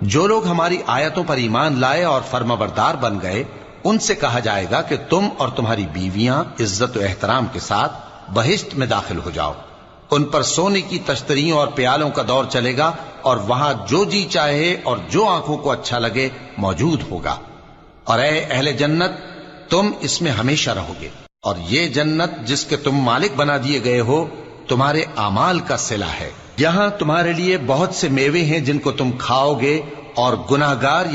जो लोग हमारी आयतों पर ईमान लाए और फर्माबरदार बन गए, उनसे कहा जाएगा कि तुम और तुम्हारी बीवियां इज्जत और एहतराम के साथ बहिश्त में दाखिल हो जाओ। उन पर सोने की तश्तरियों और प्यालों का दौर चलेगा और वहां जो जी चाहे और जो आंखों को अच्छा लगे मौजूद होगा। और ऐ अहले जन्नत, तुम इसमें हमेशा रहोगे, और ये जन्नत जिसके तुम मालिक बना दिए गए हो तुम्हारे आमाल का सिला है। यहां तुम्हारे लिए बहुत से मेवे हैं जिनको तुम खाओगे, और गुनाहगार